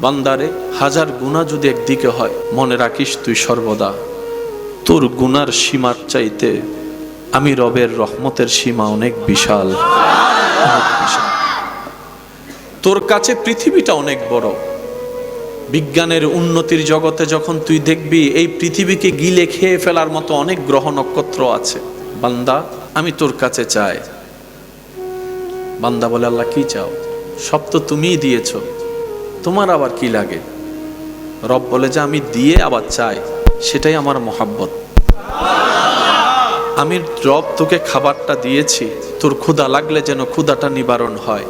বান্দারে, হাজার গুনাহ যদি একদিকে হয়, মনে রাখিস তুই সর্বদা তোর গুনার সীমার চাইতে আমি রবের রহমতের সীমা অনেক বিশাল, অনেক বিশাল। তোর কাছে পৃথিবীটা অনেক বড়। বিজ্ঞানের উন্নতির জগতে যখন তুই দেখবি এই পৃথিবীকে গিলে খেয়ে ফেলার মতো অনেক গ্রহ নক্ষত্র আছে, বান্দা আমি তোর কাছে চাই। বান্দা বলে, আল্লাহ কি চাও? সব তো তুমিই দিয়েছ, তোমার আবার কি লাগে? রব বলে যে আমি দিয়ে আবার চাই, সেটাই আমার মহাব্বত। আমি রব তোকে খাবারটা দিয়েছি, তোর ক্ষুধা লাগলে যেন ক্ষুধাটা নিবারণ হয়,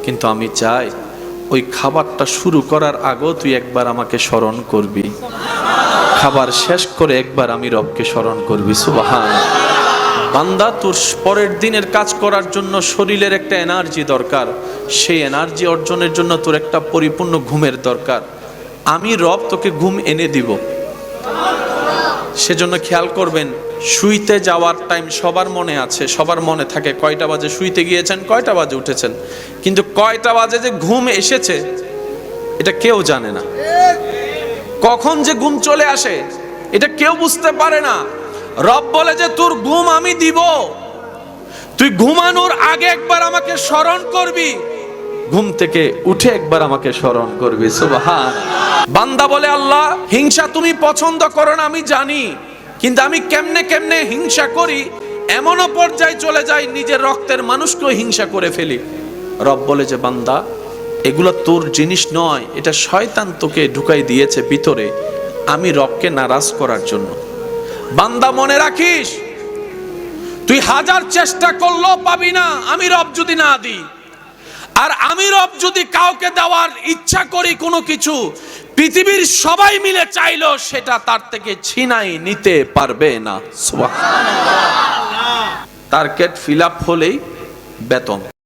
কিন্তু আমি চাই ওই খাবারটা শুরু করার আগেও তুই একবার আমাকে স্মরণ করবি, খাবার শেষ করে একবার আমি রবকে স্মরণ করবি। সুবহানাল্লাহ। বান্দা, তোর পরের দিনের কাজ করার জন্য শরীরের একটা এনার্জি দরকার, সেই এনার্জি অর্জনের জন্য তোর একটা পরিপূর্ণ ঘুমের দরকার। আমি রব তোকে ঘুম এনে দিব। সেজন্য খেয়াল করবেন, শুইতে যাওয়ার টাইম সবার মনে আছে, সবার মনে থাকে কয়টা বাজে শুইতে গিয়েছেন, কয়টা বাজে উঠেছেন, কিন্তু কয়টা বাজে যে ঘুম এসেছে এটা কেউ জানে না। কখন যে ঘুম চলে আসে এটা কেউ বুঝতে পারে না। রব বলে যে তোর ঘুম আমি দিব, তুই ঘুমানোর আগে একবার আমাকে স্মরণ করবি, ঘুম থেকে উঠে একবার আমাকে স্মরণ করবি। সুবহানাল্লাহ। বান্দা বলে, আল্লাহ হিংসা তুমি পছন্দ করো না আমি জানি, কিন্তু আমি কেমনে কেমনে হিংসা করি, এমনও পর্যায়ে চলে যাই নিজের রক্তের মানুষকেও হিংসা করে ফেলি। রব বলে যে বান্দা, এগুলো তোর জিনিস নয়, এটা শয়তান তোকে ঢুকাই দিয়েছে ভিতরে আমি রবকে নারাজ করার জন্য। বান্দা মনে রাখিস, তুই হাজার চেষ্টা করলেও পাবি না আমি রব যদি না দিই। আর আমি রব যদি কাউকে দেওয়ার ইচ্ছা করি কোনো কিছু, পৃথিবীর সবাই মিলে চাইলো সেটা তার থেকে ছিনাই নিতে পারবে না। সুবহানাল্লাহ। টার্গেট ফিল আপ হলেই বেতন।